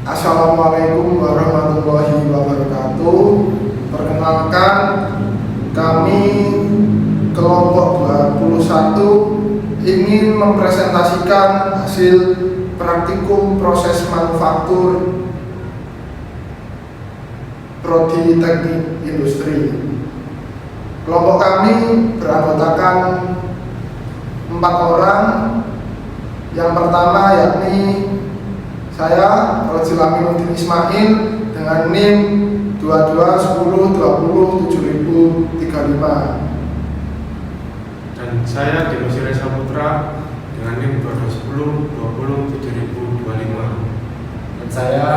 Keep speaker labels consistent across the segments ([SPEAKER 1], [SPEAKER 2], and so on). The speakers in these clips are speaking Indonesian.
[SPEAKER 1] Assalamualaikum warahmatullahi wabarakatuh. Perkenalkan, kami kelompok 21 ingin mempresentasikan hasil praktikum proses manufaktur prodi teknik industri. Kelompok kami beranggotakan 4 orang. Yang pertama yakni saya, Rojil Aminuddin Ismail, dengan NIM 2210207035.
[SPEAKER 2] Dan saya, Dimas Reza Putra, dengan NIM 2210207025.
[SPEAKER 3] Dan saya,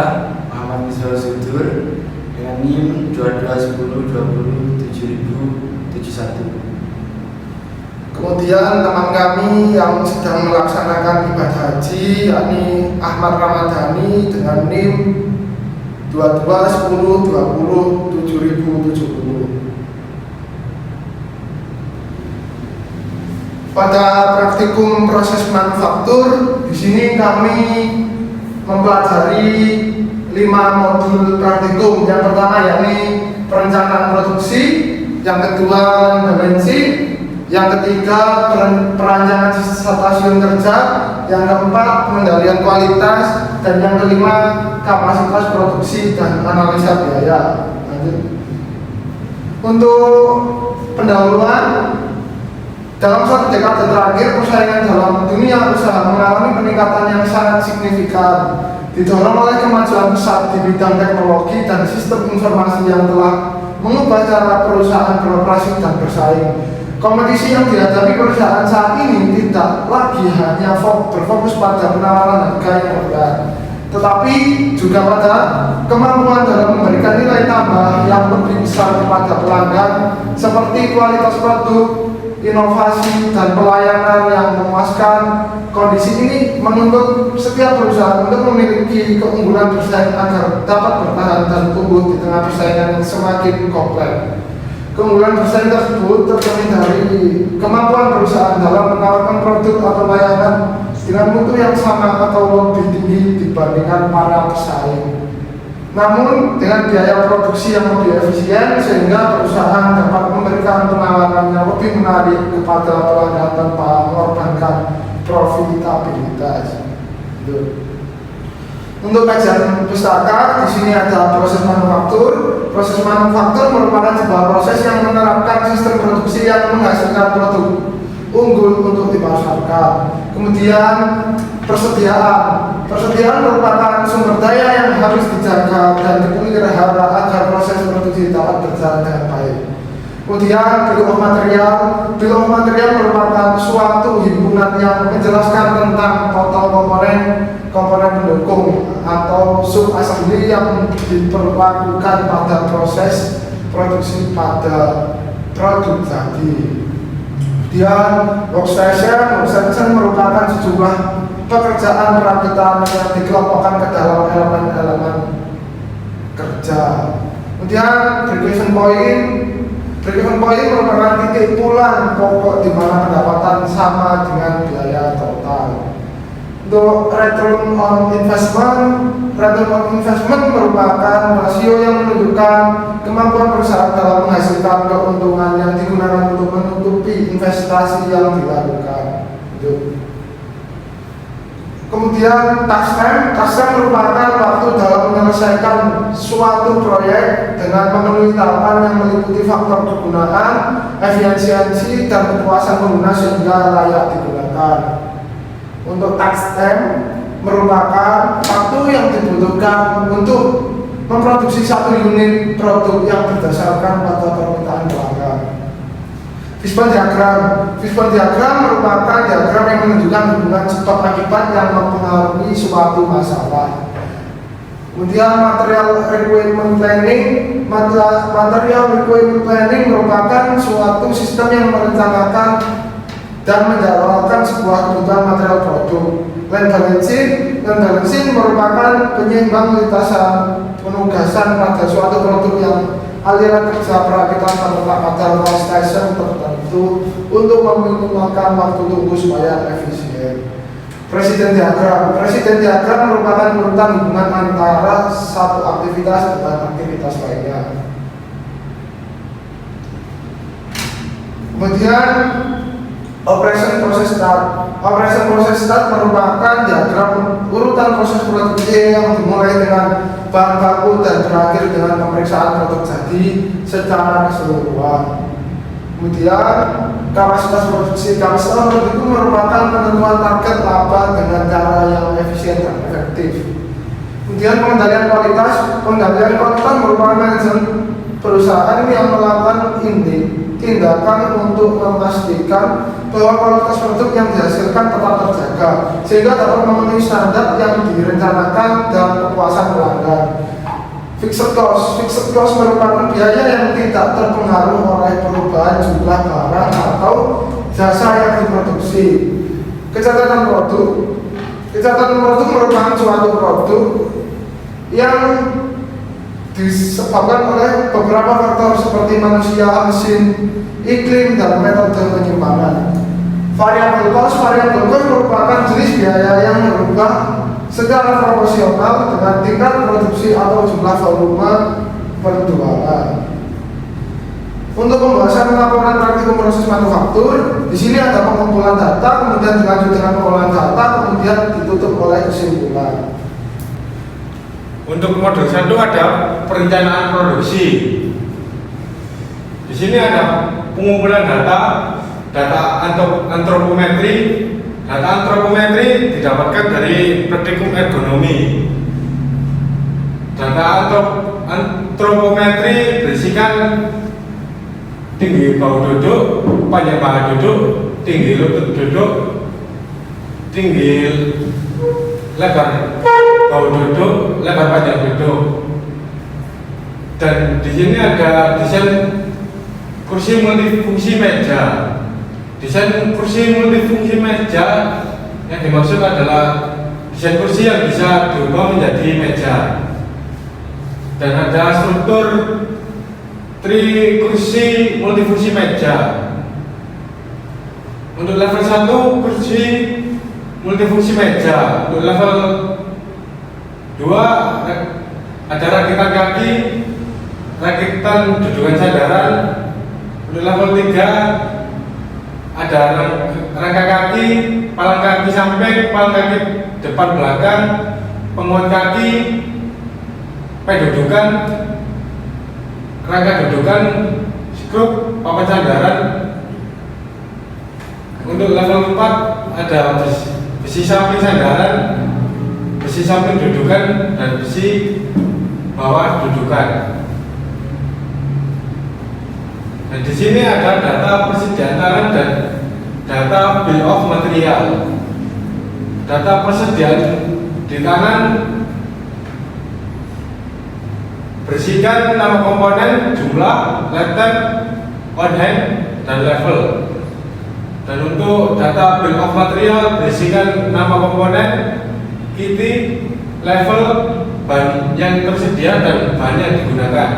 [SPEAKER 3] Muhammad Misbah Sudur, dengan NIM 2210207071.
[SPEAKER 1] Kemudian teman kami yang sedang melaksanakan ibadah haji yakni Ahmad Ramadhani dengan NIM 2210207070. Pada praktikum proses manufaktur, di sini kami mempelajari 5 modul praktikum. Yang pertama yakni perencanaan produksi, yang kedua balancing, yang ketiga perancangan stasiun kerja, yang keempat pengendalian kualitas, dan yang kelima kapasitas produksi dan analisa biaya. Lanjut. Untuk pendahuluan, dalam 1 dekade terakhir persaingan dalam dunia usaha mengalami peningkatan yang sangat signifikan, didorong oleh kemajuan pesat di bidang teknologi dan sistem informasi yang telah mengubah cara perusahaan beroperasi dan bersaing. Kompetisi yang dihadapi perusahaan saat ini tidak lagi hanya berfokus pada penawaran harga yang rendah, tetapi juga pada kemampuan dalam memberikan nilai tambah yang lebih besar kepada pelanggan, seperti kualitas produk, inovasi, dan pelayanan yang memuaskan. Kondisi ini menuntut setiap perusahaan untuk memiliki keunggulan bersaing agar dapat bertahan dan tumbuh di tengah persaingan yang semakin kompleks. Keunggulan bersaing tersebut tercermin dari kemampuan perusahaan dalam menawarkan produk atau layanan dengan mutu yang sama atau lebih tinggi dibandingkan para pesaing, namun dengan biaya produksi yang lebih efisien, sehingga perusahaan dapat memberikan penawaran yang lebih menarik kepada pelanggan tanpa mengorbankan profitabilitas. Untuk kajian pustaka, di sini ada proses manufaktur. Proses manufaktur merupakan sebuah proses yang menerapkan sistem produksi yang menghasilkan produk unggul untuk dipasarkan. Kemudian persediaan merupakan sumber daya yang harus dijaga dan dipelihara agar proses produksi dapat berjalan dengan baik. Kemudian bill of material merupakan suatu himpunan yang menjelaskan tentang total komponen pendukung atau sub assembly yang diperlakukan pada proses produksi pada produk jadi. Kemudian workstation merupakan sejumlah pekerjaan perakitan yang dikelompokkan ke dalam elemen-elemen kerja. Kemudian break-even point merupakan titik pulang pokok di mana pendapatan sama dengan biaya total. Untuk return on investment merupakan rasio yang menunjukkan kemampuan perusahaan dalam menghasilkan keuntungan yang digunakan untuk menutupi investasi yang dilakukan. Kemudian task time merupakan waktu dalam menyelesaikan suatu proyek dengan memenuhi tahapan yang meliputi faktor kegunaan, efisiensi, dan kepuasan pengguna sehingga layak digunakan. Untuk task time merupakan waktu yang dibutuhkan untuk memproduksi 1 unit produk yang berdasarkan pada permintaan pelanggan. Fishbone diagram merupakan diagram yang menunjukkan hubungan sebab akibat yang mempengaruhi suatu masalah. Kemudian material requirement planning merupakan suatu sistem yang merencanakan dan menjadwalkan sebuah kebutuhan material produk. Land balancing merupakan penyeimbang lintasan penugasan pada suatu produk yang aliran kerja perakitan terletak pada workstation tertentu untuk meminimalkan waktu tunggu supaya efisien. Presiden diagram merupakan urutan hubungan antara satu aktivitas dengan aktivitas lainnya. Kemudian operation process start merupakan diagram urutan proses produksi yang dimulai dengan bahan baku dan berakhir dengan pemeriksaan produk jadi secara keseluruhan. Kemudian kapasitas produksi itu merupakan penentuan target laba dengan cara yang efisien dan efektif. Kemudian pengendalian kualitas merupakan manajemen perusahaan yang melakukan tindakan untuk memastikan bahwa kualitas produk yang dihasilkan tetap terjaga sehingga dapat memenuhi standar yang direncanakan dan kepuasan pelanggan. Fixed cost merupakan biaya yang tidak terpengaruh oleh perubahan jumlah barang atau jasa yang diproduksi. Kecacatan produk merupakan suatu produk yang disebabkan oleh beberapa faktor seperti manusia, mesin, iklim, dan metode penyimpanan. Variable cost merupakan jenis biaya yang berubah secara proporsional dengan tingkat produksi atau jumlah volume penjualan. Untuk pembahasan laporan praktikum proses manufaktur, di sini ada pengumpulan data, kemudian dilanjut dengan pengolahan data, kemudian ditutup oleh kesimpulan.
[SPEAKER 2] Untuk modul 1 ada perencanaan produksi. Di sini ada pengumpulan data antropometri. Data antropometri didapatkan dari praktikum ergonomi. Data antropometri berisikan tinggi bahu duduk, panjang paha duduk, tinggi lutut duduk, tinggi lebar bahu duduk, lebar panjang duduk. Dan di sini ada desain kursi multifungsi meja. Desain kursi multifungsi meja yang dimaksud adalah desain kursi yang bisa diubah menjadi meja. Dan ada struktur tri kursi multifungsi meja. Untuk level 1 kursi multifungsi meja. Untuk level 2 ada rakitan kaki, rakitan dudukan sandaran. Untuk level 3 ada rangka kaki, palang kaki samping, palang kaki depan belakang, penguat kaki, dudukan, rangka dudukan, skrup, papan sandaran. Untuk level 4 ada besi samping sandaran, besi samping dudukan, dan besi bawah dudukan. Dan di sini ada data persediaan tangan dan data bill of material. Data persediaan di tangan berisikan nama komponen, jumlah, letter, on hand, dan level. Dan untuk data bill of material berisikan nama komponen, kiti, level, bahan yang tersedia, dan bahan yang digunakan.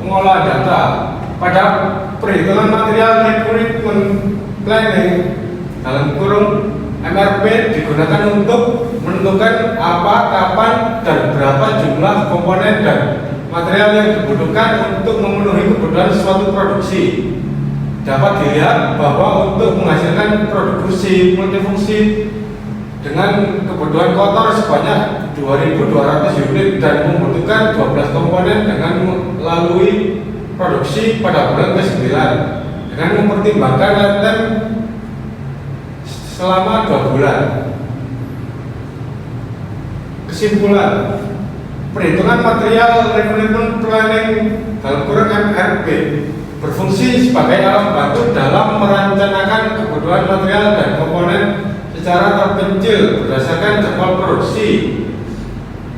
[SPEAKER 2] Pengolahan data pada perhitungan material requirement planning dalam kurung MRP digunakan untuk menentukan apa, kapan, dan berapa jumlah komponen dan material yang dibutuhkan untuk memenuhi kebutuhan suatu produksi. Dapat dilihat bahwa untuk menghasilkan produk kursi multifungsi dengan kebutuhan kotor sebanyak 2.200 unit dan membutuhkan 12 komponen dengan melalui produksi pada bulan ke-9 dengan mempertimbangkan lifetime selama 2 bulan. Kesimpulan, perhitungan material requirement planning dalam kurung MRP berfungsi sebagai alat bantu dalam merencanakan kebutuhan material dan komponen secara terpencil berdasarkan jadwal produksi.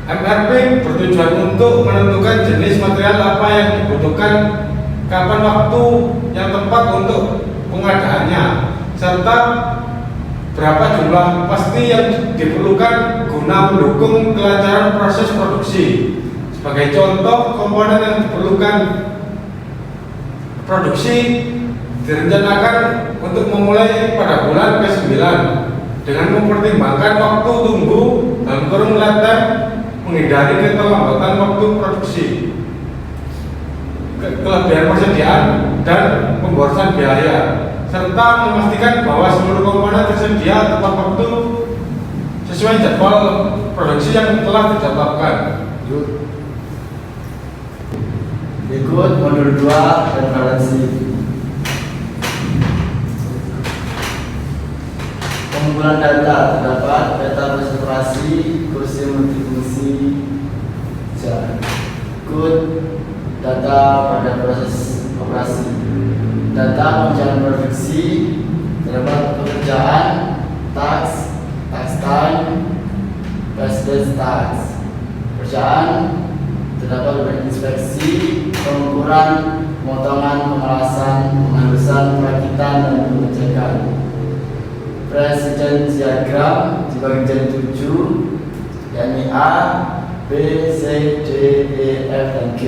[SPEAKER 2] MRP bertujuan untuk menentukan jenis material apa yang dibutuhkan, kapan waktu yang tepat untuk pengadaannya, serta berapa jumlah pasti yang diperlukan guna mendukung kelancaran proses produksi. Sebagai contoh komponen yang diperlukan produksi direncanakan untuk memulai pada bulan ke-9 dengan mempertimbangkan waktu tunggu dalam kurung lead time, menghindari keterlambatan waktu produksi, kelebihan persediaan dan pemborosan biaya, serta memastikan bahwa seluruh komponen tersedia tepat waktu sesuai jadwal produksi yang telah ditetapkan.
[SPEAKER 3] Berikut modul 2 referensi. Pengumpulan data terdapat peta presentasi, kursi multifungsi, berikut data pada proses operasi. Data pengerjaan produksi terdapat pekerjaan, task, task time, basis task. Pekerjaan terdapat inspeksi, pengukuran, pemotongan, pemerasan, penghalusan, perakitan, dan pengecekan. Presiden diagram dibagi menjadi 7, yakni A, B, C, D, E, F, dan G.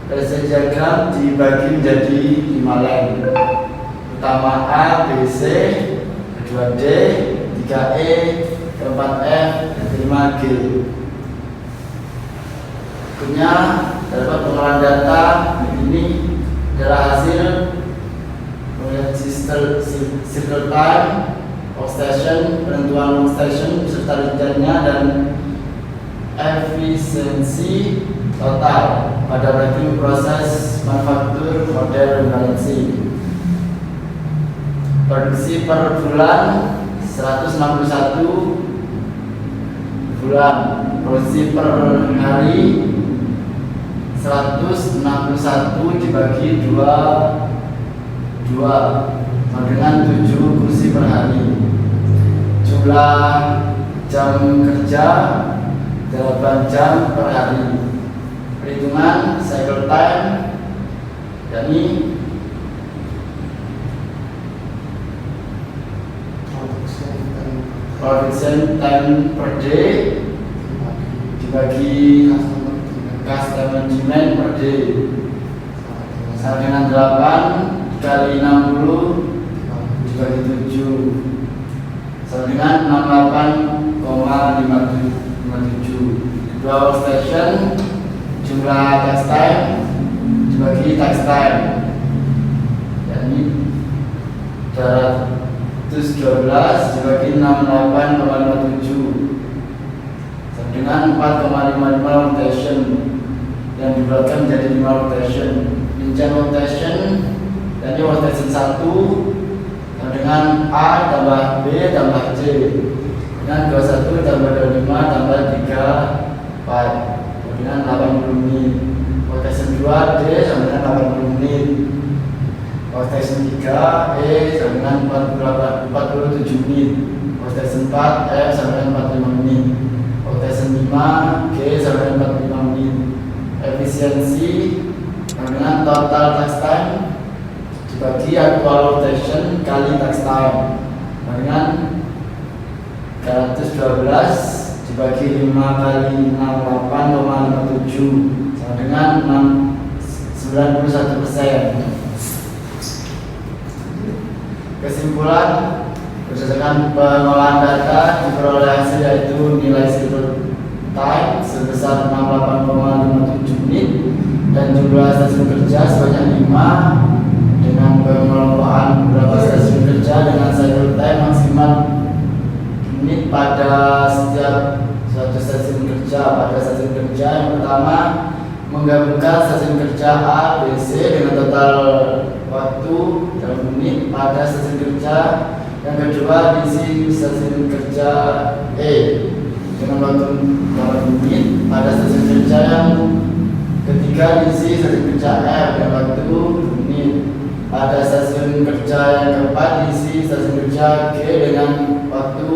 [SPEAKER 3] Presiden diagram dibagi menjadi 5 lem. Pertama A, B, C, kedua D, 3 E, keempat F, dan kelima G. Berikutnya terdapat pengolahan data. Ini adalah hasil circle time, workstation, penentuan workstation beserta rinciannya, dan efisiensi total pada breaking proses manufaktur model balancing. Produksi per bulan 161 bulan, produksi per hari 161 dibagi 2 dengan 7 kursi per hari. Jumlah jam kerja 8 jam per hari. Perhitungan cycle time, yakni production time per day dibagi customer demand per day, sama dengan 8 kali 60 dibagi 7, sama dengan 68,57. Dua workstation, jumlah task time dibagi task time, yakni 312 dibagi 68,57, sama dengan 4,55 rotation yang dibuatkan menjadi 5 rotation. Rincian rotation, jadi rotation 1 sama dengan A tambah B tambah C, dengan 21 tambah 25 tambah 3 pi, dengan 80 menit. Rotation 2 D sama dengan 80 menit. Rotation 3 E sama dengan 47 menit. Rotation 4 F sama dengan 45 menit. Rotation 5 G sama dengan 45 menit. Efisiensi sama dengan total task time dibagi actual rotation kali task time, sama dengan 312 dibagi 5 kali 68,57, sama dengan 91%. Kesimpulan, berdasarkan pengolahan data diperoleh hasil yaitu nilai cycle time sebesar 68,57 menit dan jumlah stasiun kerja sebanyak 5, dengan pengelompokan beberapa stasiun kerja dengan cycle time maksimal menit pada setiap suatu stasiun kerja. Pada stasiun kerja yang pertama, menggabungkan stasiun kerja A, B, C dengan total waktu dalam menit pada stasiun kerja. Yang kedua, diisi stasiun kerja E dengan waktu 8 menit pada stasiun kerja. Yang ketiga, diisi stasiun kerja F dengan waktu 2 menit pada stasiun kerja. Yang keempat, diisi stasiun kerja G dengan waktu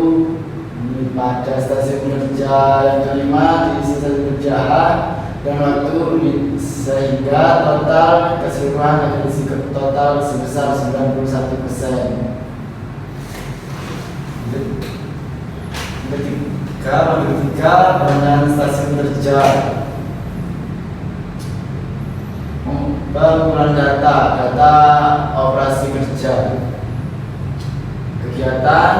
[SPEAKER 3] menit pada stasiun kerja. Yang kelima, diisi stasiun kerja A dan waktu menit, sehingga total keseluruhan akan diisi total sebesar 91%. Ketiga, penggunaan stasiun kerja. Pengumpulan data. data operasi kerja. Kegiatan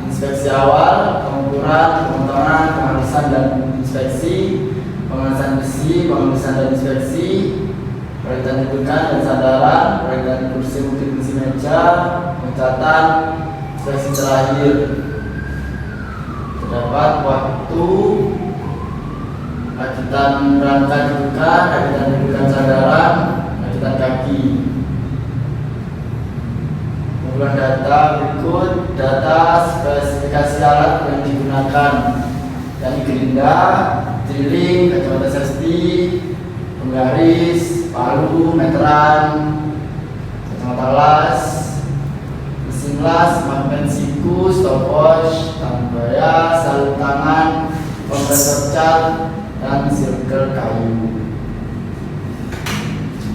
[SPEAKER 3] inspeksi awal, pengukuran, pemotongan, penghalusan dan inspeksi, penghalusan besi, penghalusan dan inspeksi, proyektan dudukan dan sandaran, proyektan kursi multifungsi meja, pengecatan, inspeksi terakhir. Terdapat waktu rakitan rangka dudukan, rakitan dudukan sandaran, rakitan kaki. Pengumpulan data berikut data spesifikasi alat yang digunakan, yakni gerinda, drilling, kacamata safety, penggaris, palu, meteran, kacamata las, mesin las, magnet siku, stopwatch, tambaya, sarung tangan, kompresor cat, dan sirkel kayu.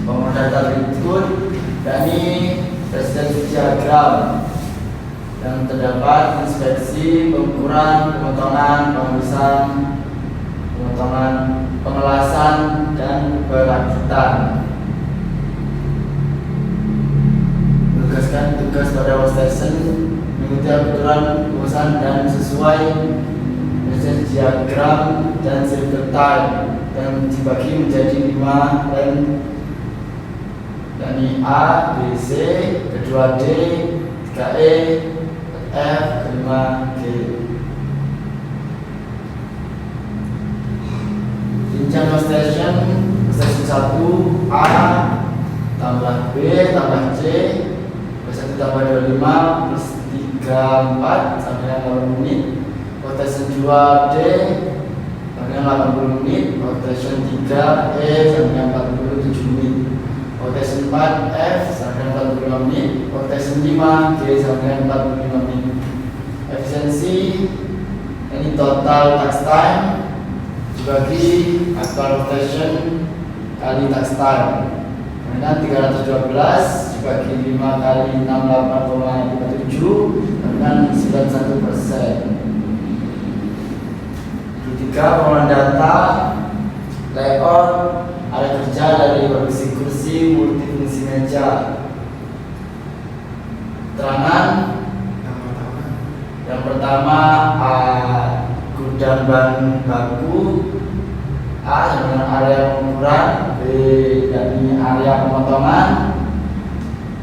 [SPEAKER 3] Pengumpulan data berikut yakni presiden diagram yang terdapat inspeksi, pengukuran, pemotongan, penghalusan, pengelasan, dan perakitan. Menugaskan tugas pada workstation mengikuti aturan pengurusan dan sesuai presiden diagram dan circle time yang dibagi menjadi 5 rem, yakni A, B, C, kedua D, 3E, F, kelima G. Rincian workstation 1 A tambah B tambah C plus 1 tambah 25 plus 34 sampai dengan 80 menit. Workstation 2 D sampai dengan 80 menit. Workstation 3 E sampai dengan 47 menit. Workstation 4 F sampai dengan 45 menit. Workstation 5 G sampai dengan 45 menit. Efisiensi ini total task time dibagi actual rotation kali task time. Kemudian 312 dibagi 5 kali 68,57 dengan 91%. Ketiga, pengolahan data, layout, area kerja dari produksi kursi multifungsi meja. Keterangan yang pertama, gudang bahan baku. A dengan area pengukuran, B yakni area pemotongan,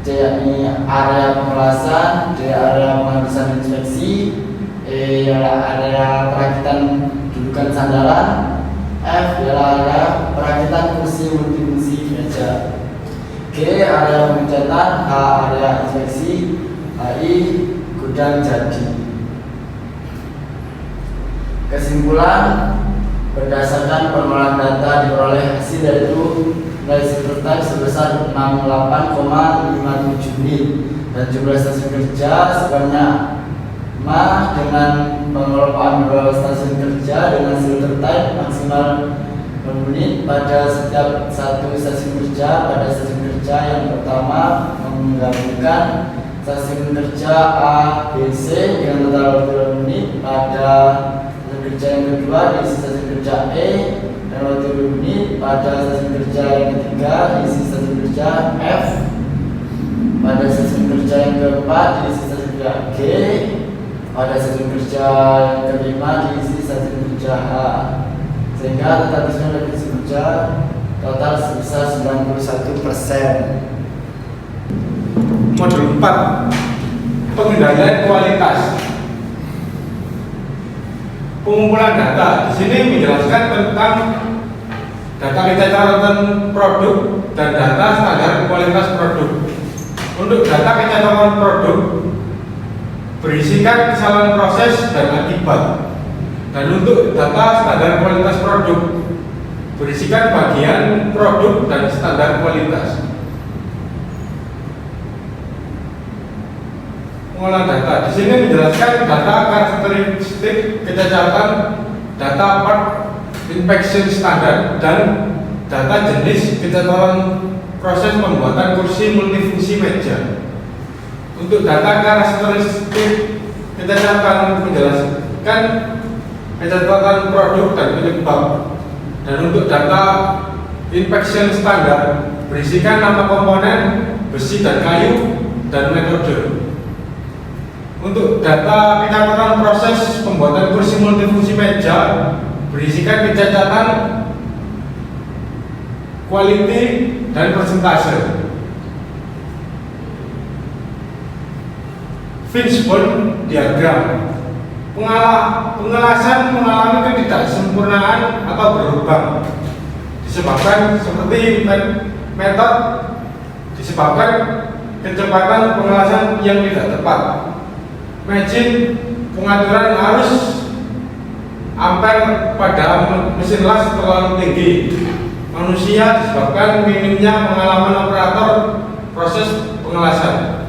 [SPEAKER 3] C yakni area pengelasan, D area penghalusan inspeksi, E adalah area perakitan dudukan sandaran, F adalah area perakitan kursi multifungsi meja, G area pengecatan, H area inspeksi, I gudang jadi. Kesimpulan, berdasarkan pengolahan data diperoleh hasil yaitu nilai cycle time sebesar 68,57 menit dan jumlah stasiun kerja sebanyak 5 dengan pengelolaan beberapa stasiun kerja dengan cycle time maksimal 6 menit pada setiap satu stasiun kerja. Pada stasiun kerja yang pertama menggabungkan stasiun kerja A, B, C dengan total waktu 6 menit. Pada kerja yang kedua diisi stasiun kerja E dan waktu 2 menit. Pada stasiun kerja yang ketiga diisi stasiun kerja F. Pada stasiun kerja yang keempat diisi stasiun kerja G. Pada stasiun kerja yang kelima diisi stasiun kerja H, sehingga total stasiun kerja total sebesar 91%.
[SPEAKER 2] Modul 4, pengendalian kualitas. Pengumpulan data di sini menjelaskan tentang data kecacatan produk dan data standar kualitas produk. Untuk data kecacatan produk berisikan kesalahan proses dan akibat. Dan untuk data standar kualitas produk berisikan bagian produk dan standar kualitas. Pengolahan data di sini menjelaskan data karakteristik kecacatan, data part inspection standar, dan data jenis kecacatan proses pembuatan kursi multifungsi meja. Untuk data karakteristik kecacatan menjelaskan kecacatan produk dan penyebab. Dan untuk data inspection standar berisikan nama komponen, besi dan kayu, dan metode. Untuk data pencatatan proses pembuatan kursi multifungsi meja berisikan pencatatan quality dan persentase. Fishbone diagram. Pengelasan mengalami ketidaksempurnaan atau berlubang disebabkan seperti metode disebabkan kecepatan pengelasan yang tidak tepat. Mesin pengaturan arus ampere pada mesin las terlalu tinggi. Manusia disebabkan minimnya pengalaman operator proses pengelasan.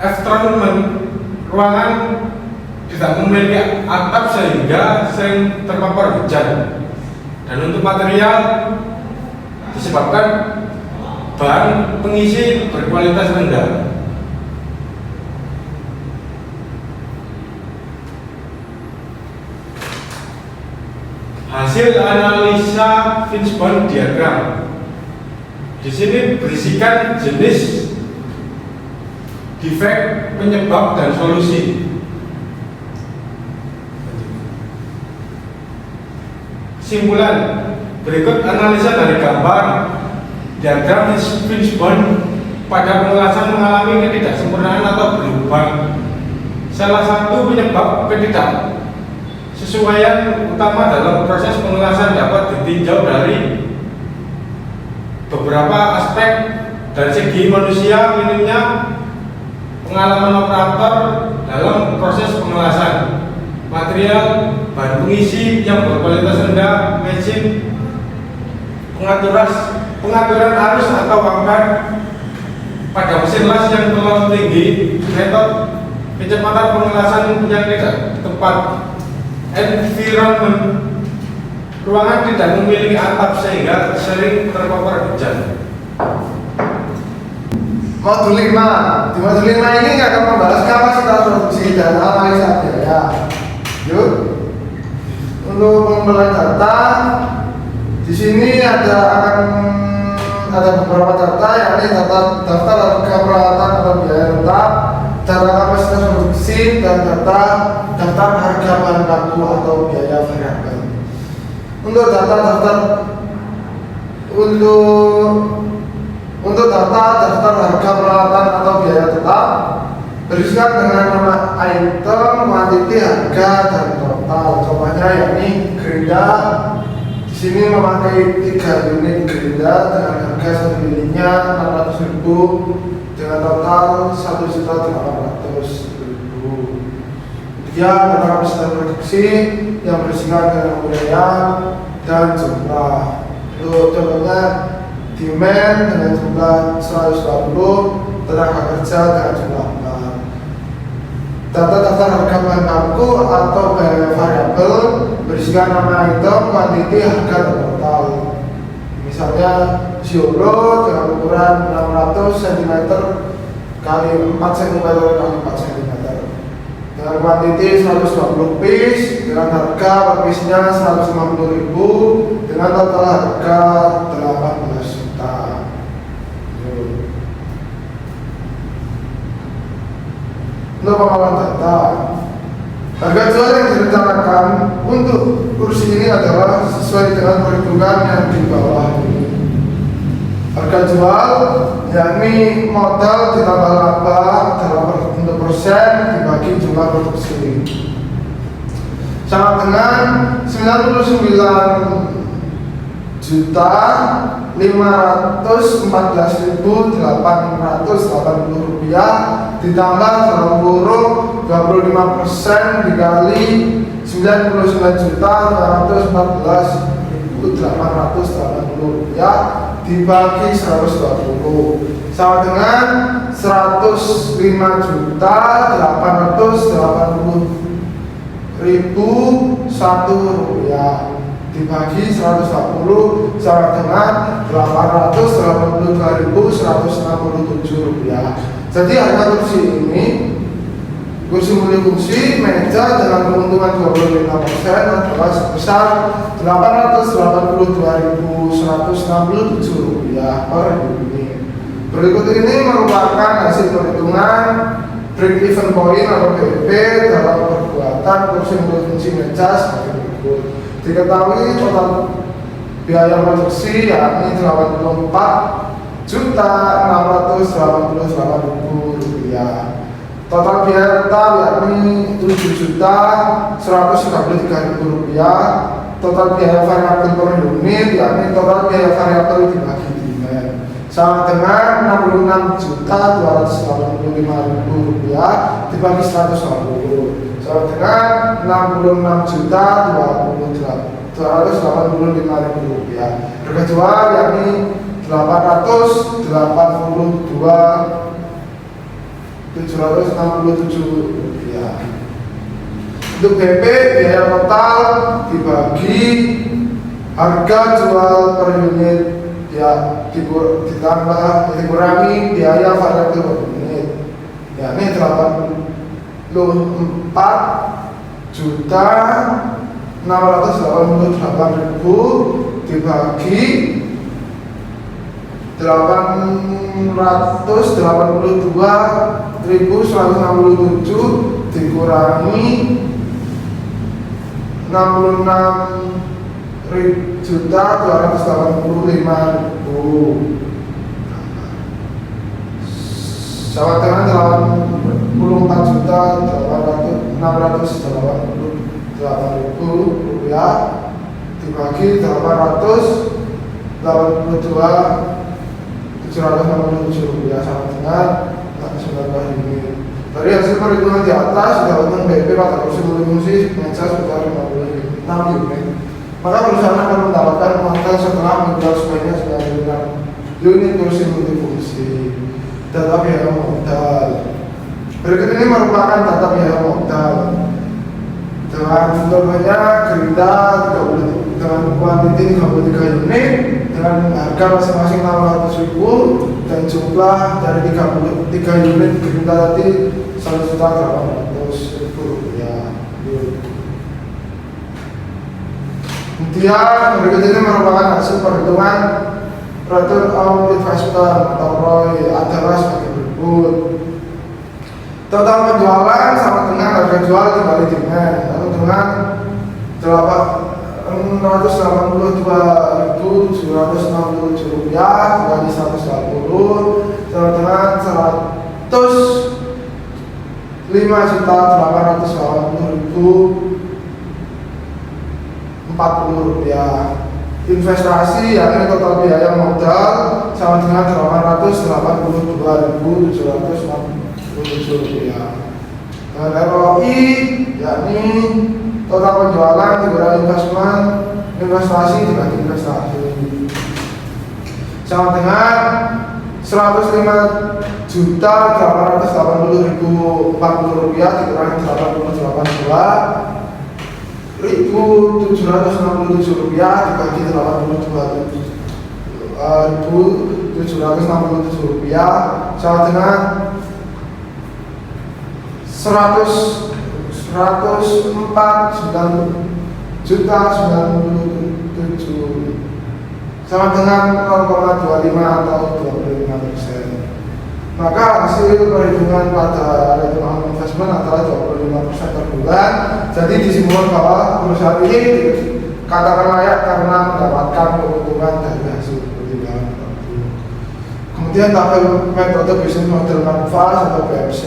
[SPEAKER 2] Environment ruangan tidak memiliki atap sehingga sering terpapar hujan. Dan untuk material disebabkan bahan pengisi berkualitas rendah. Hasil analisa Fishbone diagram. Di sini berisikan jenis defek, penyebab, dan solusi. Kesimpulan, berikut analisa dari gambar diagram Fishbone pada pengelasan mengalami ketidaksempurnaan atau berlubang. Salah satu penyebab ketidaksesuaian utama dalam proses pengelasan dapat ditinjau dari beberapa aspek. Dari segi manusia, minimnya pengalaman operator dalam proses pengelasan, material, bahan pengisi yang berkualitas rendah, mesin, pengaturan arus atau ampere pada mesin las yang terlalu tinggi, metode kecepatan pengelasan yang tidak tepat, environment ruangan tidak memiliki atap sehingga sering terpapar hujan.
[SPEAKER 1] Modul 5. Di modul 5 ini akan membahas kapasitas produksi dan analisa biaya. Yuk. Untuk pengumpulan data, di sini ada beberapa data, yakni daftar harga peralatan atau biaya tetap, data kapasitas produksi, dan daftar harga bahan baku atau biaya variabel. Untuk daftar harga peralatan atau biaya tetap berisikan dengan nama item, kuantiti, harga, dan total. Contohnya yakni gerinda. Di sini memakai 3 unit gerinda dengan harga 1 unitnya 600.000 dengan total 1.800.000. Kemudian data kapasitas produksi yang berisikan dengan wilayah dan jumlah. Untuk contohnya demand dengan jumlah 120, tenaga kerja dengan jumlah 4. Data daftar harga bahan baku atau biaya variabel berisikan nama item, kuantiti, harga, dan total. Misalnya Ziolo dengan ukuran 600 cm kali 4 cm kali 4 cm dengan kuantiti 120 piece dengan harga per piece-nya 150.000 dengan total harga 18 juta. Untuk pengelolaan data, harga jual yang direncanakan untuk kursi ini adalah sesuai dengan perhitungan yang di bawah ini. Harga jual yakni modal ditambah laba dalam bentuk persen dibagi jumlah produksi, sama dengan 99.514.880 rupiah ditambah 25% dikali 99.514.880 rupiah dibagi 120 sama dengan 105.880.001 rupiah dibagi 120 sama dengan 882.167 rupiah. Jadi harga kursi ini, kursi multifungsi meja dengan keuntungan 25% adalah sebesar 882.167 rupiah per unit. Berikut ini merupakan hasil perhitungan break even point atau BEP dalam perbuatan kursi multifungsi meja sebagai berikut. Diketahui total biaya produksi yakni Rp84.688.000. Total biaya tetap yakni Rp7.133.000. Total biaya variabel per unit yakni total biaya variabel dibagi demand sama dengan Rp66.285.000 dibagi 120 sama dengan Rp66.285.000. Harga jual yakni Rp882.767. Untuk BP biaya total dibagi harga jual per unit ya dikurangi biaya variabel per unit yakni Rp84.688.000 dibagi 882.167 dikurangi 66.285.000 sama dengan 84.688.000 dibagi 882.767 sama dengan 19 unit. Dari hasil perhitungan di atas didapatkan BP pada kursi multifungsi meja sebesar 56 unit. Maka perusahaan akan mendapatkan uang setelah menjual sebanyak 9 unit kursi multifungsi. Data biaya modal. Berikut ini merupakan data biaya modal. Dengan contohnya Gerinda dengan kuantiti 33 unit dengan harga masing-masing Rp600.000 dan jumlah dari 33 unit Gerinda tadi Rp1.800.000. Kemudian berikut ini merupakan hasil perhitungan return on investment atau ROI adalah sebagai berikut. Total penjualan sama dengan harga jual dibagi demand atau dengan Rp682.767 dibagi 120 sama dengan Rp5.880.040. Investasi yakni total biaya modal sama dengan Rp882.767. Dan ROI yakni total penjualan dikurangi investasi dibagi investasi sama dengan Rp105.880.040 dikurangi Rp82.767 dibagi Rp82.767 sama dengan Rp104.997 sama dengan 0,25 atau 25%. Maka hasil perhitungan pada return on investment adalah 25% per bulan. Jadi disimpulkan bahwa perusahaan ini dikatakan layak karena mendapatkan keuntungan dari hasil perhitungan. Kemudian tabel metode bisnis model manfaat atau BMC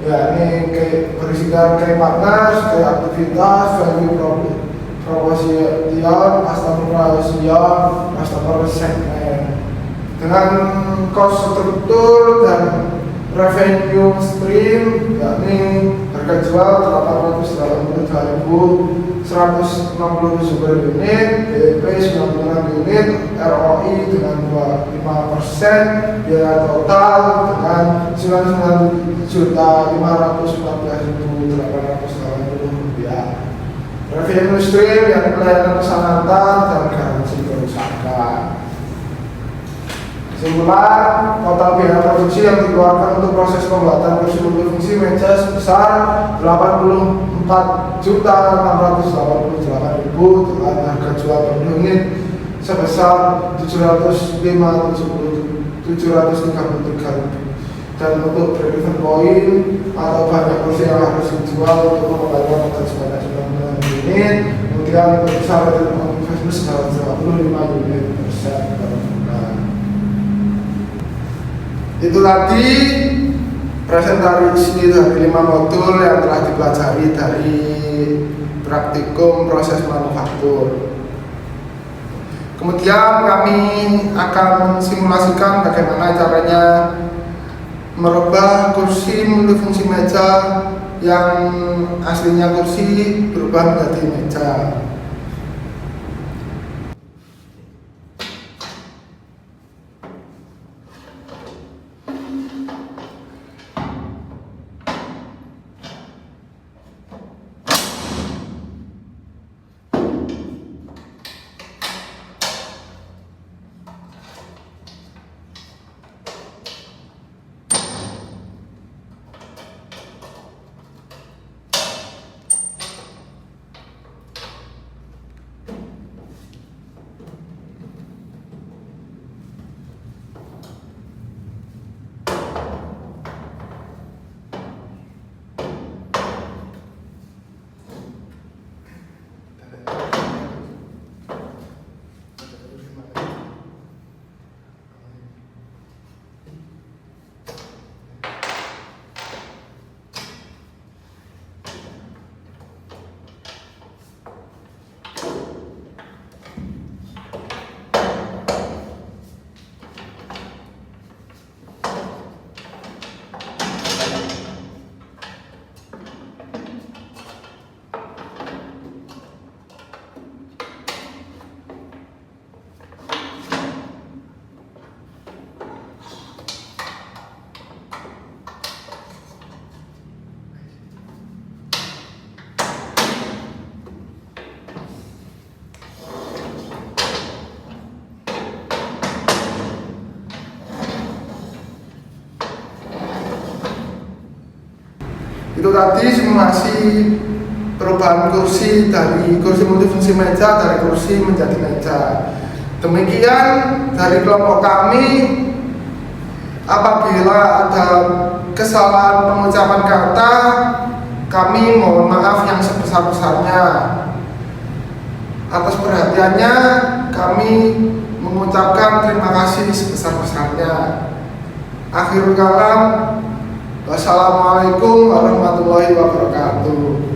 [SPEAKER 1] yakni berisikan key partners, key aktivitas, value proposition, customer segment dengan cost struktur dan revenue stream yakni harga jual Rp882.167 per unit, BEP 96 unit, ROI dengan 25%, biaya total dengan Rp99.514.880. Revenue stream yang pelayanan keselamatan dan garansi kerusakan. Kesimpulan, total biaya produksi yang dikeluarkan untuk proses pembuatan kursi multifungsi meja sebesar Rp84.688.000 dengan harga jual per unit sebesar Rp705.767 733 lebih. Dan untuk break-even point atau banyak kursi yang harus dijual untuk mengembalikan modal sebanyak 9 unit, kemudian untuk syarat return on investment 125 unit persen. Itu tadi presentasi dari 5 modul yang telah dipelajari dari praktikum proses manufaktur. Kemudian kami akan simulasikan bagaimana caranya merubah kursi multifungsi meja yang aslinya kursi berubah menjadi meja. Itu tadi simulasi perubahan kursi dari kursi multifungsi meja dari kursi menjadi meja. Demikian dari kelompok kami, apabila ada kesalahan pengucapan kata, kami mohon maaf yang sebesar-besarnya. Atas perhatiannya, kami mengucapkan terima kasih sebesar-besarnya. Akhirul kalam, wassalamualaikum warahmatullahi wabarakatuh.